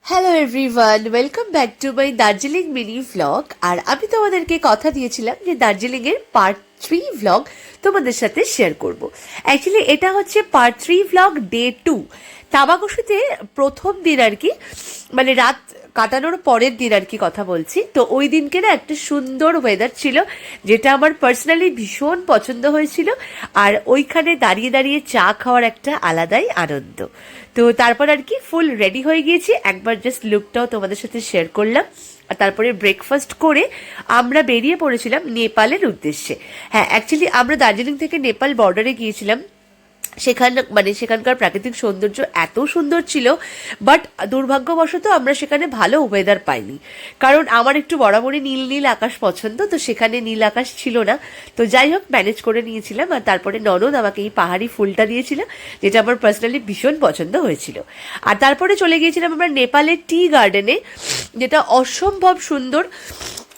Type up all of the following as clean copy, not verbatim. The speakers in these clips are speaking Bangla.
Hello everyone, welcome back to my Darjeeling mini vlog. আর আমি তোমাদেরকে কথা দিয়েছিলাম যে দার্জিলিংয়ের পার্ট 3 ভ্লগ তোমাদের সাথে শেয়ার করব। অ্যাকচুয়ালি এটা হচ্ছে পার্ট 3 ভ্লগ ডে 2। তাবাকুশিতে প্রথম দিন আর কি, মানে রাত কাটানোর পরের দিন আর কি কথা বলছি। তো ওই দিনকে না একটা সুন্দর ওয়েদার ছিল, যেটা আমার পার্সোনালি ভীষণ পছন্দ হয়েছিল। আর ওইখানে দাঁড়িয়ে দাঁড়িয়ে চা খাওয়ার একটা আলাদাই আনন্দ। তো তারপর আর কি ফুল রেডি হয়ে গিয়েছি, একবার জাস্ট লুকটাও তোমাদের সাথে শেয়ার করলাম। আর তারপরে ব্রেকফাস্ট করে আমরা বেরিয়ে পড়েছিলাম নেপালের উদ্দেশ্যে। হ্যাঁ, অ্যাকচুয়ালি আমরা দার্জিলিং থেকে নেপাল বর্ডারে গিয়েছিলাম। সেখানকার প্রাকৃতিক সৌন্দর্য এত সুন্দর ছিল, বাট দুর্ভাগ্যবশত আমরা সেখানে ভালো ওয়েদার পাইনি। কারণ আমার একটু বরাবরই নীল নীল আকাশ পছন্দ, তো সেখানে নীল আকাশ ছিল না। তো যাই হোক, ম্যানেজ করে নিয়েছিলাম। আর তারপরে ননদ আমাকে এই পাহাড়ি ফুলটা দিয়েছিল, যেটা আমার পার্সোনালি ভীষণ পছন্দ হয়েছিল। আর তারপরে চলে গিয়েছিলাম আমরা নেপালের টি গার্ডেনে, যেটা অসম্ভব সুন্দর।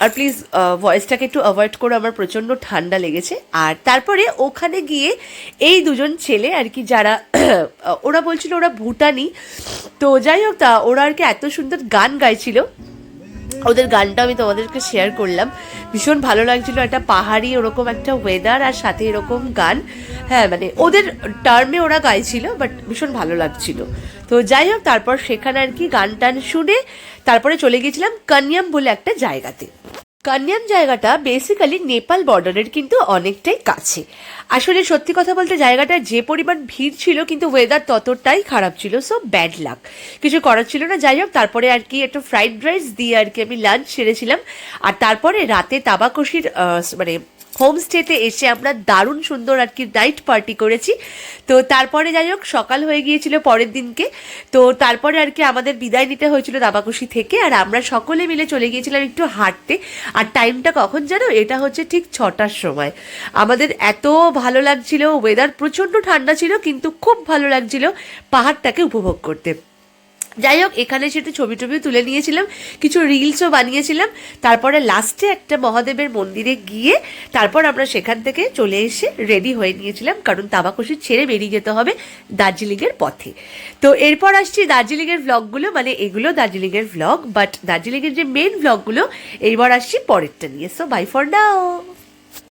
আর প্লিজ ভয়েসটাকে একটু অ্যাভয়েড করো, আমার প্রচণ্ড ঠান্ডা লেগেছে। আর তারপরে ওখানে গিয়ে এই দুজন ছেলে আর কি, যারা ওরা বলছিল ওরা ভুটানি, তো যাই হোক, তা ওরা আর কি এত সুন্দর গান গাইছিল। ওদের গানটা আমি তোমাদেরকে শেয়ার করলাম, ভীষণ ভালো লাগছিল। একটা পাহাড়ি ওরকম একটা ওয়েদার আর সাথে এরকম গান। হ্যাঁ, মানে ওদের টার্মে ওরা গাইছিল, বাট ভীষণ ভালো লাগছিল। তো যাই হোক, তারপর সেখানে আর কি গান টান শুনে তারপরে চলে গিয়েছিলাম কান্যাম বলে একটা জায়গাতে। কান্যাম জায়গাটা বেসিক্যালি নেপাল বর্ডারের কিন্তু অনেকটাই কাছে। আসলে সত্যি কথা বলতে জায়গাটার যে পরিমাণ ভিড় ছিল, কিন্তু ওয়েদার ততটাই খারাপ ছিল, সো ব্যাড লাক, কিছু করার ছিল না। যাই হোক, তারপরে আর কি একটা ফ্রাইড রাইস দিয়ে আর কি আমি লাঞ্চ সেরেছিলাম। আর তারপরে রাতে তাবাকুশির মানে হোমস্টেতে এসে আমরা দারুণ সুন্দর আর কি নাইট পার্টি করেছি। তো তারপরে যাই হোক, সকাল হয়ে গিয়েছিল পরের দিনকে। তো তারপরে আর কি আমাদের বিদায় নিতে হয়েছিল তাবাকুশি থেকে, আর আমরা সকলে মিলে চলে গিয়েছিলাম একটু হাঁটতে। আর টাইমটা কখন জানো, এটা হচ্ছে ঠিক 6টার সময়। আমাদের এত ভালো লাগছিল, ওয়েদার প্রচণ্ড ঠান্ডা ছিল, কিন্তু খুব ভালো লাগছিল পাহাড়টাকে উপভোগ করতে। যাই হোক, এখানে সেটা ছবি টবিও তুলে নিয়েছিলাম, কিছু রিলসও বানিয়েছিলাম। তারপরে লাস্টে একটা মহাদেবের মন্দিরে গিয়ে তারপর আমরা সেখান থেকে চলে এসে রেডি হয়ে নিয়েছিলাম, কারণ তাবাকুশি ছেড়ে বেরিয়ে যেতে হবে দার্জিলিংয়ের পথে। তো এরপর আসছি দার্জিলিংয়ের ভ্লগগুলো, মানে এগুলো দার্জিলিংয়ের ভ্লগ, বাট দার্জিলিংয়ের যে মেন ভ্লগগুলো এইবার আসছি পরেরটা নিয়ে। So bye for now.